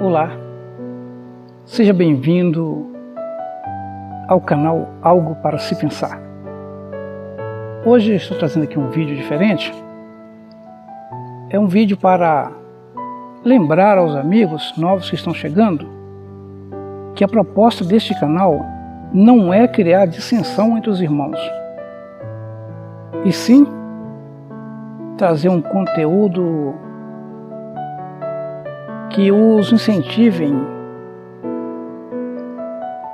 Olá, seja bem-vindo ao canal Algo para se Pensar. Hoje estou trazendo aqui um vídeo diferente. É um vídeo para lembrar aos amigos novos que estão chegando que a proposta deste canal não é criar dissensão entre os irmãos, e sim trazer um conteúdo que os incentivem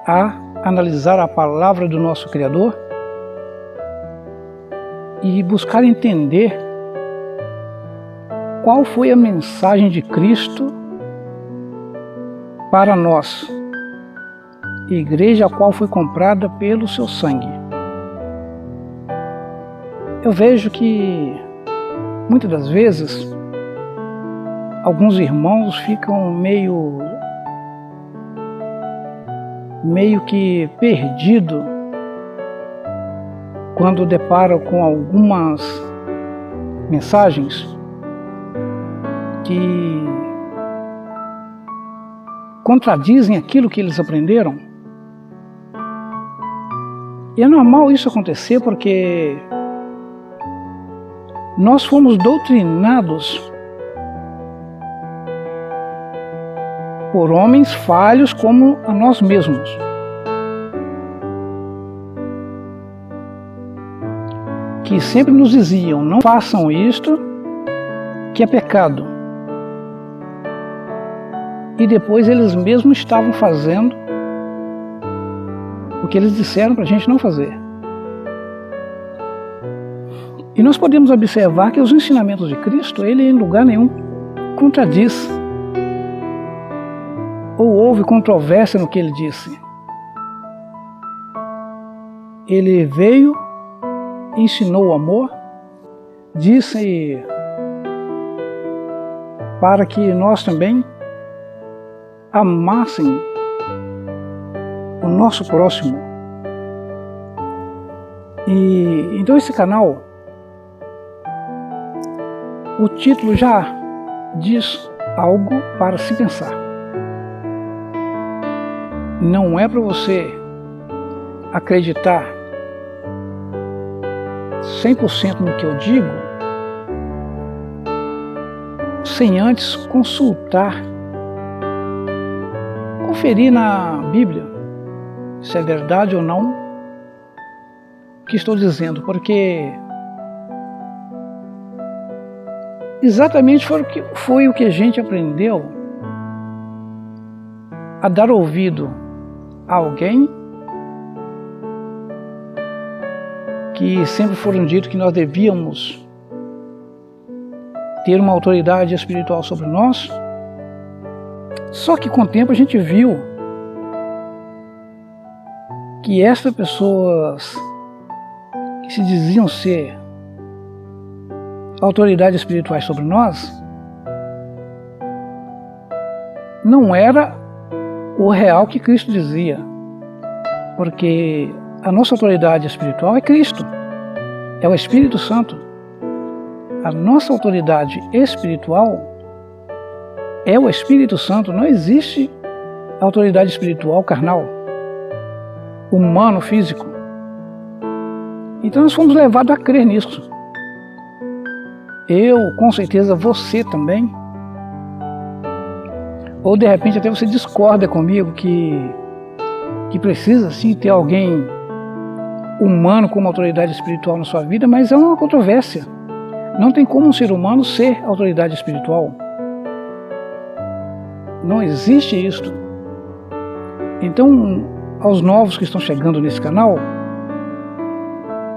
a analisar a palavra do nosso Criador e buscar entender qual foi a mensagem de Cristo para nós, igreja a qual foi comprada pelo seu sangue. Eu vejo que muitas das vezes alguns irmãos ficam meio que perdidos quando deparam com algumas mensagens que contradizem aquilo que eles aprenderam. E é normal isso acontecer porque nós fomos doutrinados por homens falhos como a nós mesmos. Que sempre nos diziam, não façam isto, que é pecado. E depois eles mesmos estavam fazendo o que eles disseram para a gente não fazer. E nós podemos observar que os ensinamentos de Cristo, ele em lugar nenhum contradiz ou houve controvérsia no que ele disse. Ele veio, ensinou o amor, disse para que nós também amassem o nosso próximo. E então esse canal, o título já diz algo para se pensar. Não é para você acreditar 100% no que eu digo sem antes consultar, conferir na Bíblia se é verdade ou não o que estou dizendo, porque exatamente foi o que a gente aprendeu a dar ouvido a alguém que sempre foram dito que nós devíamos ter uma autoridade espiritual sobre nós. Só que com o tempo a gente viu que estas pessoas que se diziam ser autoridades espirituais sobre nós não era o real que Cristo dizia, porque a nossa autoridade espiritual é Cristo, é o Espírito Santo. A nossa autoridade espiritual é o Espírito Santo. Não existe autoridade espiritual carnal, humano, físico. Então nós fomos levados a crer nisso. Eu, com certeza, você também. Ou de repente até você discorda comigo que precisa sim ter alguém humano como autoridade espiritual na sua vida, mas é uma controvérsia. Não tem como um ser humano ser autoridade espiritual. Não existe isso. Então, aos novos que estão chegando nesse canal,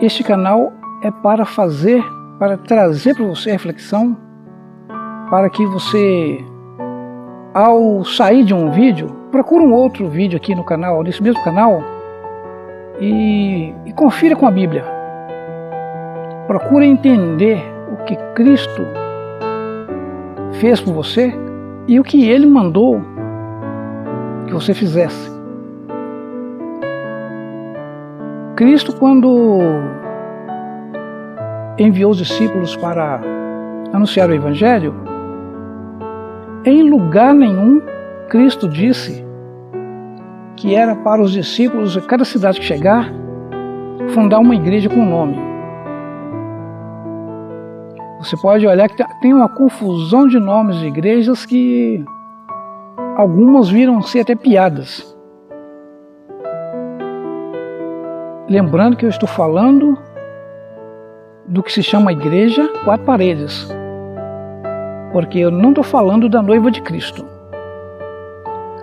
este canal é para trazer para você reflexão, para que você, ao sair de um vídeo, procure um outro vídeo aqui no canal, nesse mesmo canal, e confira com a Bíblia. Procure entender o que Cristo fez por você e o que Ele mandou que você fizesse. Cristo, quando enviou os discípulos para anunciar o Evangelho, em lugar nenhum Cristo disse que era para os discípulos de cada cidade que chegar, fundar uma igreja com o nome. Você pode olhar que tem uma confusão de nomes de igrejas que algumas viram ser até piadas. Lembrando que eu estou falando do que se chama igreja quatro paredes, porque eu não estou falando da noiva de Cristo.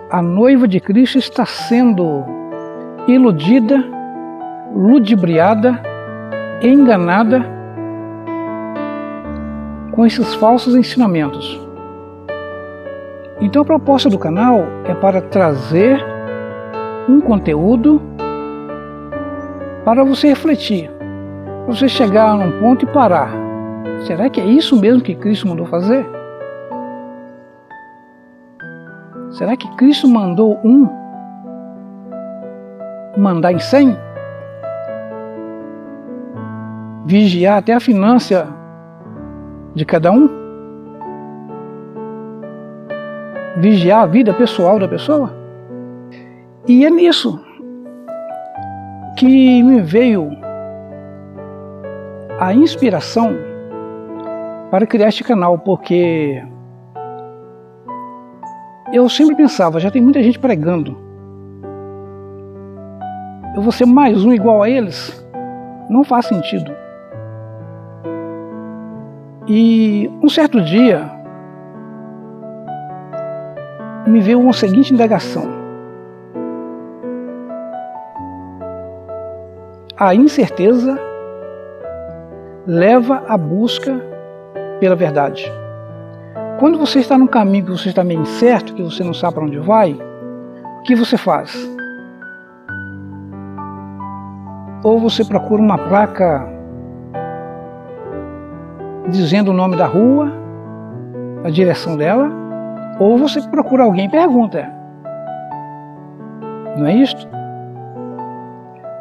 A noiva de Cristo está sendo iludida, ludibriada, enganada com esses falsos ensinamentos. Então a proposta do canal é para trazer um conteúdo para você refletir, para você chegar num ponto e parar. Será que é isso mesmo que Cristo mandou fazer? Será que Cristo mandou mandar em 100? Vigiar até a finança de cada um? Vigiar a vida pessoal da pessoa? E é nisso que me veio a inspiração para criar este canal, porque eu sempre pensava, já tem muita gente pregando, eu vou ser mais um igual a eles? Não faz sentido. E um certo dia me veio uma seguinte indagação: a incerteza leva à busca pela verdade. Quando você está num caminho que você está meio incerto, que você não sabe para onde vai, o que você faz? Ou você procura uma placa dizendo o nome da rua, a direção dela, ou você procura alguém e pergunta. Não é isto?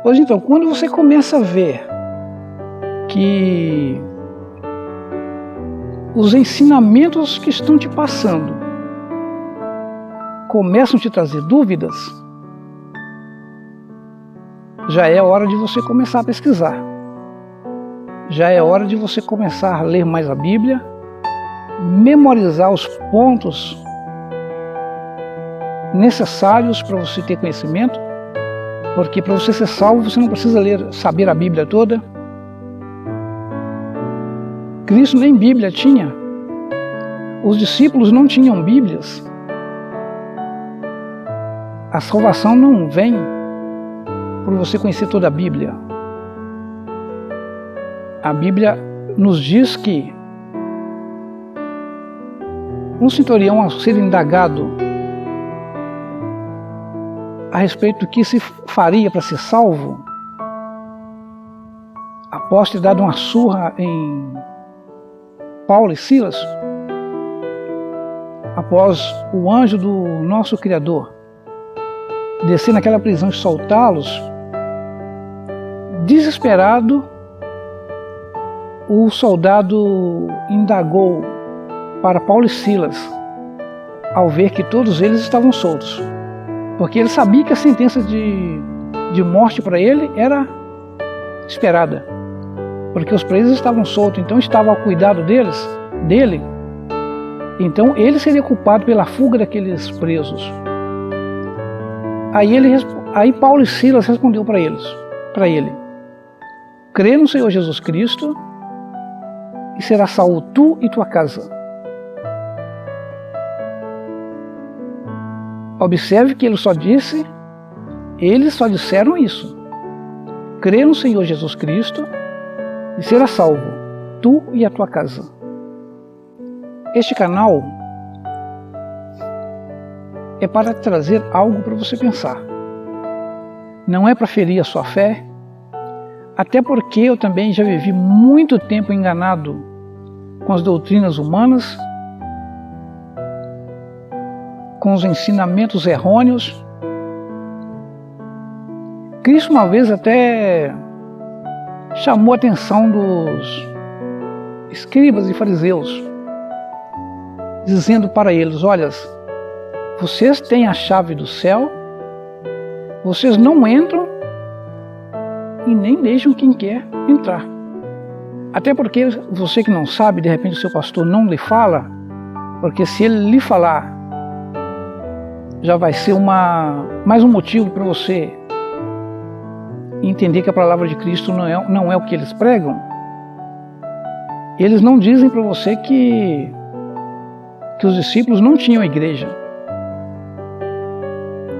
Pois então, quando você começa a ver que os ensinamentos que estão te passando começam a te trazer dúvidas, já é hora de você começar a pesquisar. Já é hora de você começar a ler mais a Bíblia, memorizar os pontos necessários para você ter conhecimento, porque para você ser salvo você não precisa saber a Bíblia toda. Cristo nem Bíblia tinha. Os discípulos não tinham Bíblias. A salvação não vem por você conhecer toda a Bíblia. A Bíblia nos diz que um centurião, ao ser indagado a respeito do que se faria para ser salvo, após ter dado uma surra em Paulo e Silas, após o anjo do nosso Criador descer naquela prisão e soltá-los, desesperado, o soldado indagou para Paulo e Silas, ao ver que todos eles estavam soltos, porque ele sabia que a sentença de morte para ele era esperada, porque os presos estavam soltos, então estava ao cuidado dele, então ele seria culpado pela fuga daqueles presos. Aí Paulo e Silas respondeu para ele: crê no Senhor Jesus Cristo e será salvo tu e tua casa. Observe que eles só disseram isso: crê no Senhor Jesus Cristo e será salvo tu e a tua casa. Este canal é para trazer algo para você pensar. Não é para ferir a sua fé, até porque eu também já vivi muito tempo enganado com as doutrinas humanas, com os ensinamentos errôneos. Cristo uma vez até chamou a atenção dos escribas e fariseus, dizendo para eles: olha, vocês têm a chave do céu, vocês não entram e nem deixam quem quer entrar. Até porque você que não sabe, de repente o seu pastor não lhe fala, porque se ele lhe falar, já vai ser mais um motivo para você entender que a palavra de Cristo não é o que eles pregam. Eles não dizem para você que os discípulos não tinham igreja.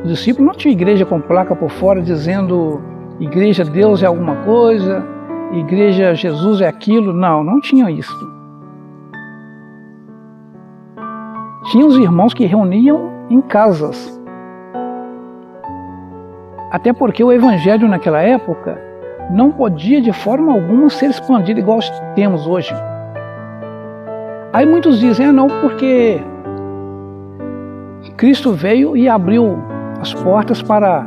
Os discípulos não tinham igreja com placa por fora dizendo igreja Deus é alguma coisa, igreja Jesus é aquilo. Não tinham isso. Tinha os irmãos que reuniam em casas. Até porque o evangelho naquela época não podia de forma alguma ser expandido igual temos hoje. Aí muitos dizem, não, porque Cristo veio e abriu as portas para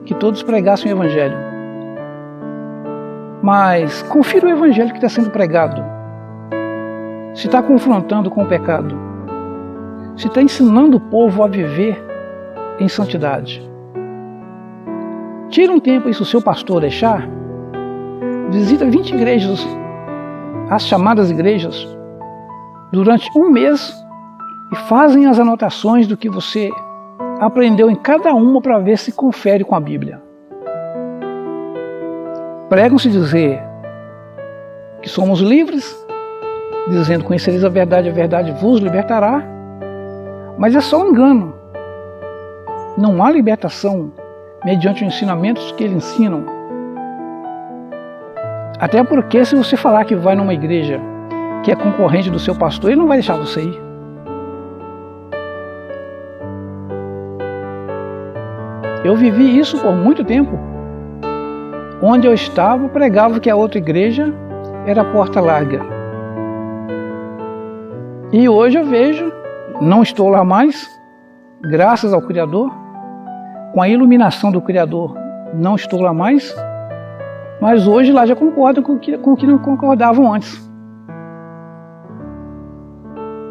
que todos pregassem o evangelho. Mas confira o evangelho que está sendo pregado. Se está confrontando com o pecado. Se está ensinando o povo a viver em santidade. Tira um tempo aí, se o seu pastor deixar, visita 20 igrejas, as chamadas igrejas, durante um mês e fazem as anotações do que você aprendeu em cada uma para ver se confere com a Bíblia. Pregam-se dizer que somos livres, dizendo conhecereis a verdade vos libertará, mas é só um engano. Não há libertação mediante os ensinamentos que eles ensinam. Até porque se você falar que vai numa igreja que é concorrente do seu pastor, ele não vai deixar você ir. Eu vivi isso por muito tempo. Onde eu estava, pregava que a outra igreja era a porta larga. E hoje eu vejo, não estou lá mais, graças ao Criador, com a iluminação do Criador, não estou lá mais, mas hoje lá já concordam com o que não concordavam antes.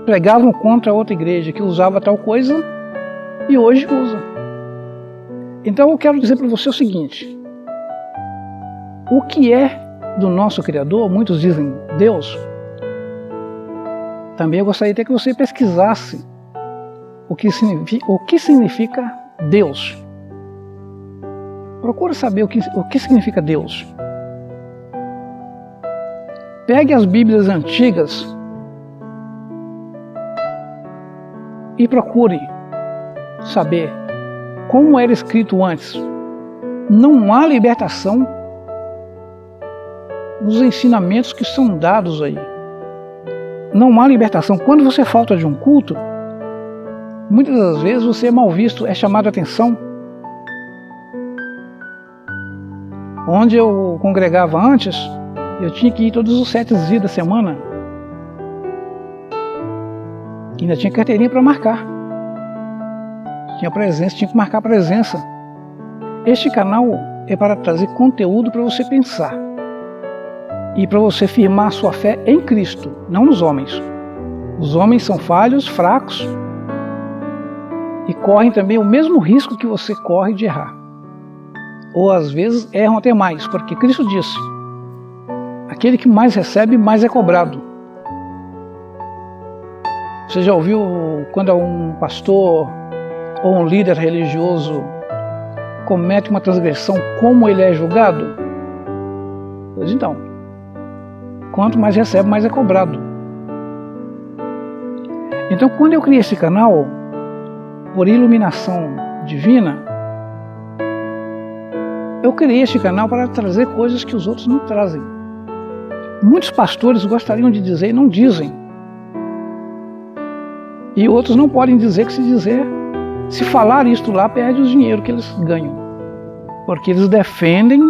Pregavam contra a outra igreja que usava tal coisa e hoje usa. Então eu quero dizer para você o seguinte: o que é do nosso Criador, muitos dizem Deus, também eu gostaria até que você pesquisasse o que significa Deus. Procure saber o que significa Deus. Pegue as Bíblias antigas e procure saber como era escrito antes. Não há libertação nos ensinamentos que são dados aí. Não há libertação. Quando você falta de um culto, muitas das vezes você é mal visto, é chamado a atenção. Onde eu congregava antes, eu tinha que ir todos os 7 dias da semana. E ainda tinha carteirinha para marcar. Tinha presença, tinha que marcar presença. Este canal é para trazer conteúdo para você pensar. E para você firmar sua fé em Cristo, não nos homens. Os homens são falhos, fracos e correm também o mesmo risco que você corre de errar. Ou às vezes erram até mais, porque Cristo disse: aquele que mais recebe, mais é cobrado. Você já ouviu quando um pastor ou um líder religioso comete uma transgressão, como ele é julgado? Pois então, quanto mais recebe, mais é cobrado. Então, quando eu criei esse canal, por iluminação divina, eu criei este canal para trazer coisas que os outros não trazem. Muitos pastores gostariam de dizer e não dizem. E outros não podem dizer que se falar isto lá, perde o dinheiro que eles ganham. Porque eles defendem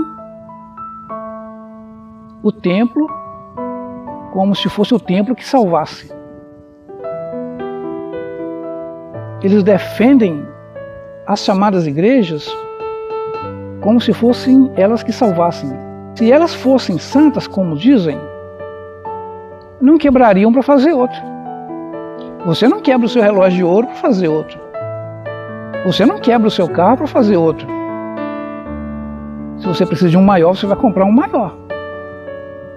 o templo como se fosse o templo que salvasse. Eles defendem as chamadas igrejas como se fossem elas que salvassem. Se elas fossem santas, como dizem, não quebrariam para fazer outra. Você não quebra o seu relógio de ouro para fazer outro. Você não quebra o seu carro para fazer outro. Se você precisa de um maior, você vai comprar um maior.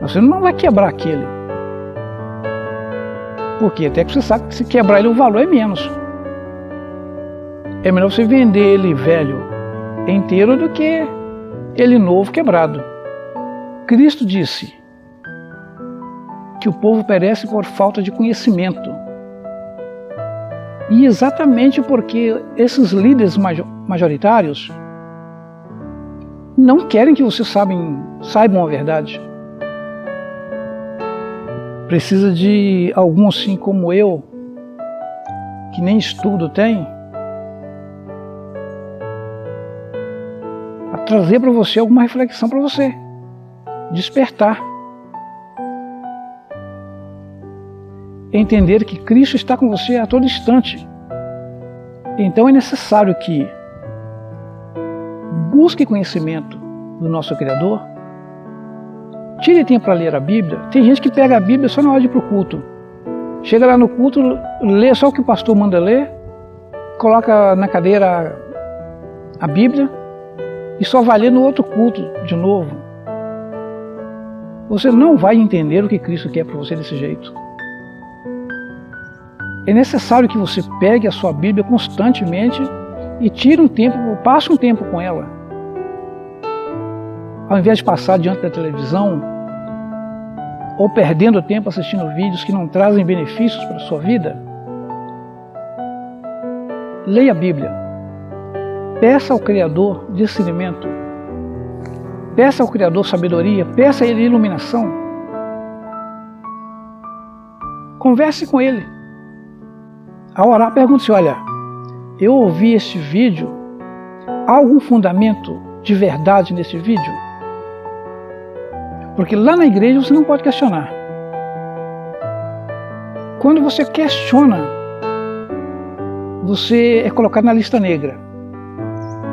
Você não vai quebrar aquele. Por quê? Até que você sabe que se quebrar ele, o valor é menos. É melhor você vender ele velho inteiro do que ele novo quebrado. Cristo disse que o povo perece por falta de conhecimento. E exatamente porque esses líderes majoritários não querem que vocês saibam a verdade. Precisa de alguns assim como eu, que nem estudo tem, a trazer para você alguma reflexão para você, despertar. Entender que Cristo está com você a todo instante. Então é necessário que busque conhecimento do nosso Criador. Tire tempo para ler a Bíblia. Tem gente que pega a Bíblia só na hora de ir para o culto. Chega lá no culto, lê só o que o pastor manda ler, coloca na cadeira a Bíblia e só vai ler no outro culto de novo. Você não vai entender o que Cristo quer para você desse jeito. É necessário que você pegue a sua Bíblia constantemente e tire um tempo, passe um tempo com ela. Ao invés de passar diante da televisão ou perdendo tempo assistindo vídeos que não trazem benefícios para a sua vida, leia a Bíblia. Peça ao Criador discernimento. Peça ao Criador sabedoria. Peça a Ele iluminação. Converse com Ele. Ao orar, pergunte-se, olha, eu ouvi este vídeo, há algum fundamento de verdade nesse vídeo? Porque lá na igreja você não pode questionar. Quando você questiona, você é colocado na lista negra.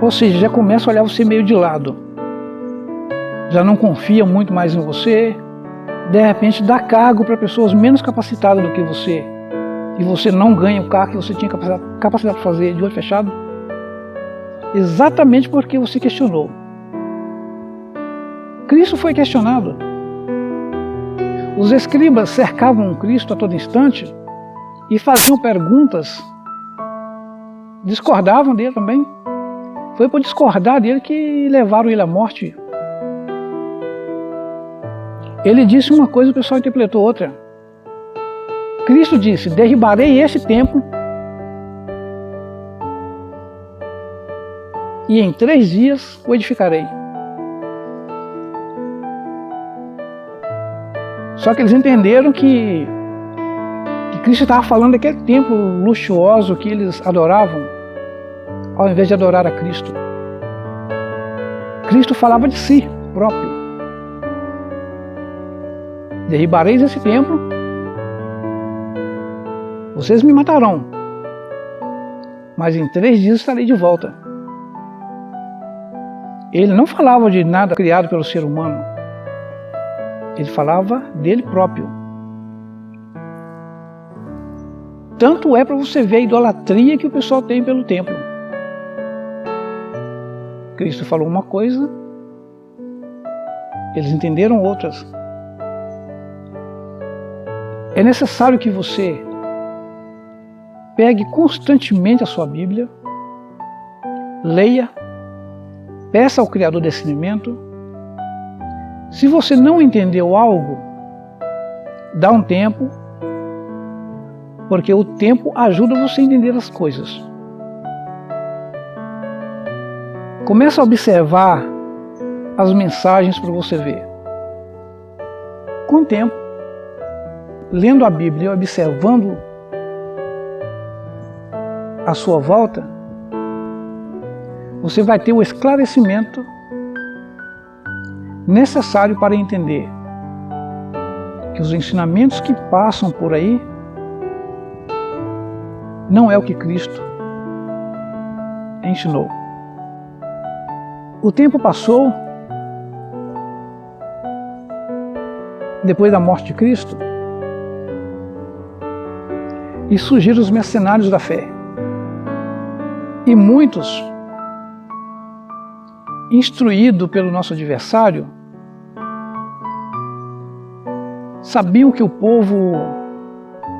Ou seja, já começa a olhar você meio de lado. Já não confia muito mais em você. De repente dá cargo para pessoas menos capacitadas do que você. E você não ganha o cargo que você tinha capacidade de fazer de olho fechado? Exatamente porque você questionou. Cristo foi questionado. Os escribas cercavam Cristo a todo instante e faziam perguntas. Discordavam dele também. Foi por discordar dele que levaram ele à morte. Ele disse uma coisa e o pessoal interpretou outra. Cristo disse, derribarei este templo e em 3 dias o edificarei. Só que eles entenderam que Cristo estava falando daquele templo luxuoso que eles adoravam, ao invés de adorar a Cristo. Cristo falava de si próprio. Derribareis esse templo, vocês me matarão, mas em 3 dias estarei de volta. Ele não falava de nada criado pelo ser humano. Ele falava dele próprio. Tanto é para você ver a idolatria que o pessoal tem pelo templo. Cristo falou uma coisa, eles entenderam outras. É necessário que você pegue constantemente a sua Bíblia, leia, peça ao Criador discernimento. Se você não entendeu algo, dá um tempo, porque o tempo ajuda você a entender as coisas. Começa a observar as mensagens para você ver. Com o tempo, lendo a Bíblia e observando à sua volta, você vai ter o esclarecimento necessário para entender que os ensinamentos que passam por aí não é o que Cristo ensinou. O tempo passou, depois da morte de Cristo, e surgiram os mercenários da fé. E muitos, instruídos pelo nosso adversário, sabiam que o povo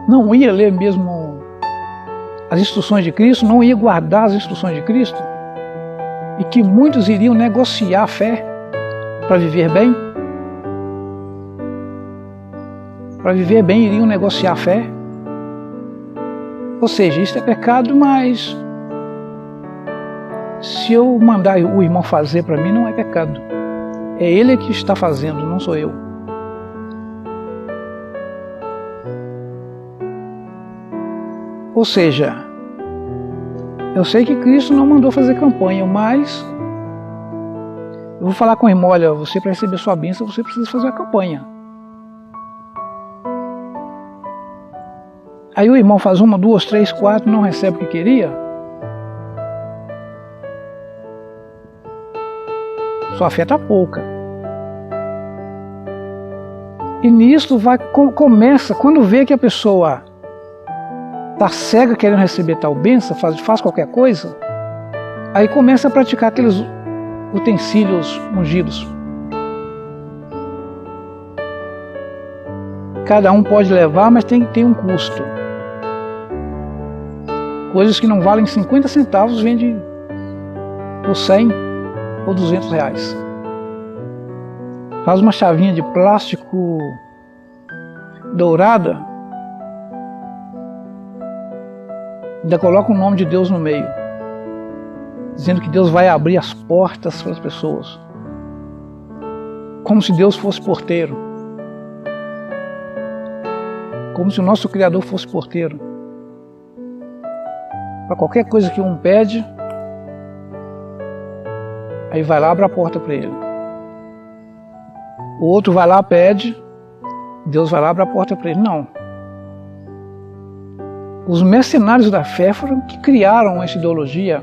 não ia ler mesmo as instruções de Cristo, não ia guardar as instruções de Cristo, e que muitos iriam negociar a fé para viver bem. Para viver bem, iriam negociar a fé. Ou seja, isso é pecado, mas se eu mandar o irmão fazer para mim, não é pecado. É ele que está fazendo, não sou eu. Ou seja, eu sei que Cristo não mandou fazer campanha, mas eu vou falar com o irmão: olha, você para receber sua bênção, você precisa fazer a campanha. Aí o irmão faz 1, 2, 3, 4, não recebe o que queria. Sua fé está pouca. E nisso começa, quando vê que a pessoa está cega querendo receber tal bênção, faz qualquer coisa, aí começa a praticar aqueles utensílios ungidos. Cada um pode levar, mas tem um custo. Coisas que não valem 50 centavos vende por 100 ou 200 reais. Faz uma chavinha de plástico dourada, ainda coloca o nome de Deus no meio, dizendo que Deus vai abrir as portas para as pessoas, como se Deus fosse porteiro, como se o nosso Criador fosse porteiro. Para qualquer coisa que um pede, aí vai lá, abre a porta para ele. O outro vai lá, pede, Deus vai lá, abre a porta para ele. Não. Os mercenários da fé foram que criaram essa ideologia.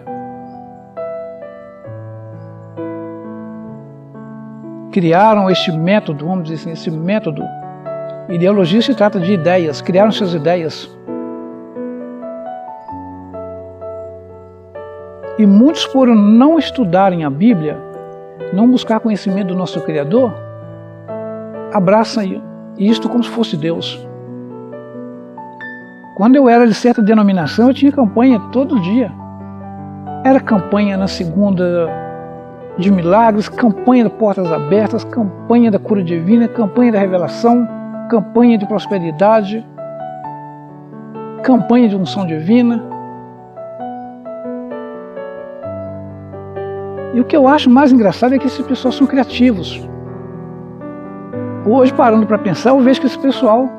Criaram este método, vamos dizer assim, esse método. Ideologia se trata de ideias, criaram suas ideias. E muitos, por não estudarem a Bíblia, não buscar conhecimento do nosso Criador, abraçam isto como se fosse Deus. Quando eu era de certa denominação, eu tinha campanha todo dia. Era campanha na segunda de milagres, campanha de portas abertas, campanha da cura divina, campanha da revelação, campanha de prosperidade, campanha de unção divina. E o que eu acho mais engraçado é que esses pessoal são criativos. Hoje, parando para pensar, eu vejo que esse pessoal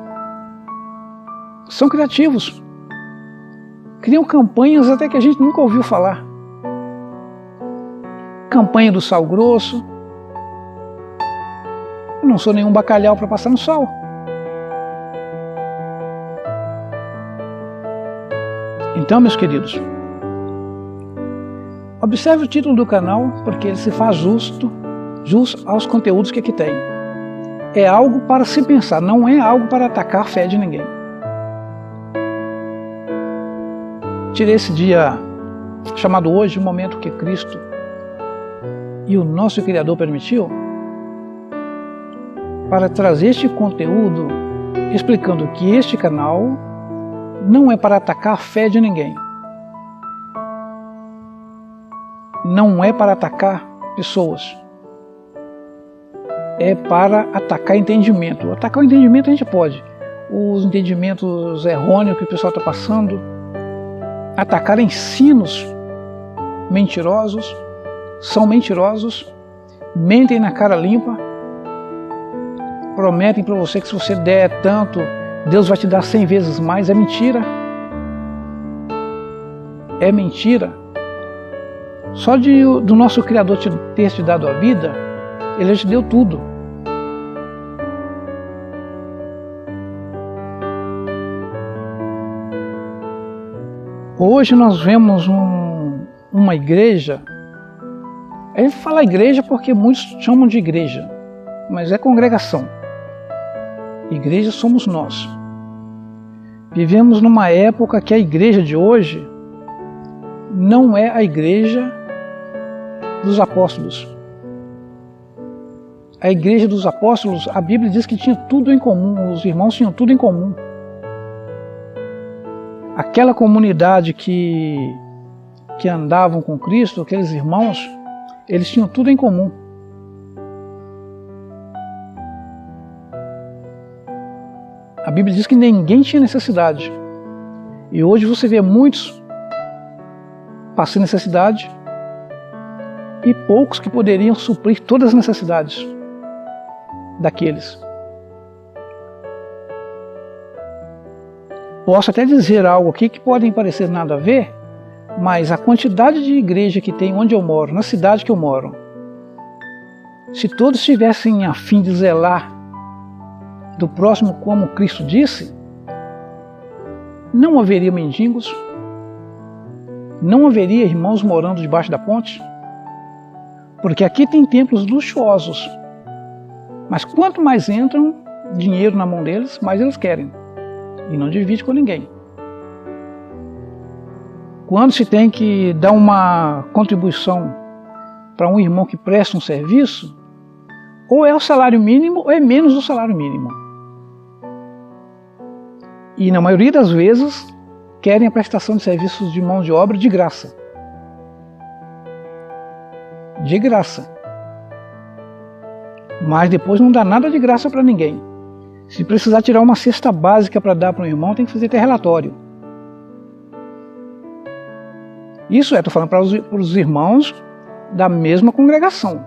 são criativos. Criam campanhas até que a gente nunca ouviu falar. Campanha do sal grosso. Eu não sou nenhum bacalhau para passar no sal. Então, meus queridos, observe o título do canal, porque ele se faz jus aos conteúdos que aqui tem. É algo para se pensar, não é algo para atacar a fé de ninguém. Tirei esse dia, chamado hoje, o momento que Cristo e o nosso Criador permitiu, para trazer este conteúdo explicando que este canal não é para atacar a fé de ninguém. Não é para atacar pessoas. É para atacar entendimento. Atacar o entendimento a gente pode. Os entendimentos errôneos que o pessoal está passando. Atacar ensinos mentirosos. São mentirosos. Mentem na cara limpa. Prometem para você que se você der tanto, Deus vai te dar 100 vezes mais. É mentira. É mentira. Só do nosso Criador ter te dado a vida, Ele te deu tudo. Hoje nós vemos uma igreja, a gente fala igreja porque muitos chamam de igreja, mas é congregação. Igreja somos nós. Vivemos numa época que a igreja de hoje não é a igreja dos apóstolos. A igreja dos apóstolos, a Bíblia diz que tinha tudo em comum, os irmãos tinham tudo em comum. Aquela comunidade que andavam com Cristo, aqueles irmãos, eles tinham tudo em comum. A Bíblia diz que ninguém tinha necessidade. E hoje você vê muitos passando necessidade e poucos que poderiam suprir todas as necessidades daqueles. Posso até dizer algo aqui que pode parecer nada a ver, mas a quantidade de igreja que tem onde eu moro, na cidade que eu moro, se todos estivessem a fim de zelar do próximo como Cristo disse, não haveria mendigos, não haveria irmãos morando debaixo da ponte, porque aqui tem templos luxuosos, mas quanto mais entram dinheiro na mão deles, mais eles querem, e não divide com ninguém. Quando se tem que dar uma contribuição para um irmão que presta um serviço, ou é o salário mínimo ou é menos do salário mínimo. E na maioria das vezes querem a prestação de serviços de mão de obra de graça. De graça. Mas depois não dá nada de graça para ninguém. Se precisar tirar uma cesta básica para dar para um irmão, tem que fazer até relatório. Isso estou falando para os irmãos da mesma congregação.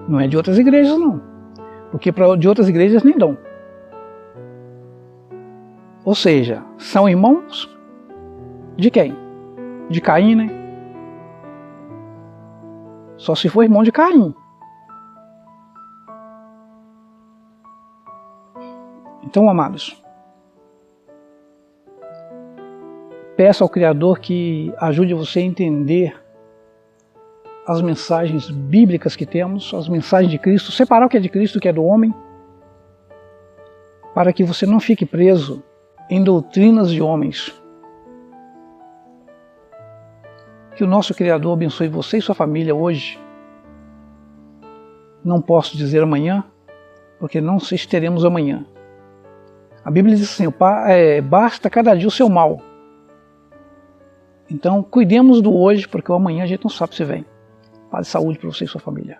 Não é de outras igrejas, não. Porque de outras igrejas nem dão. Ou seja, são irmãos de quem? De Caim, né? Só se for irmão de Caim. Então, amados, peço ao Criador que ajude você a entender as mensagens bíblicas que temos, as mensagens de Cristo, separar o que é de Cristo e o que é do homem, para que você não fique preso em doutrinas de homens. Que o nosso Criador abençoe você e sua família hoje. Não posso dizer amanhã, porque não sei se teremos amanhã. A Bíblia diz assim, basta cada dia o seu mal. Então, cuidemos do hoje, porque o amanhã a gente não sabe se vem. Paz e saúde para você e sua família.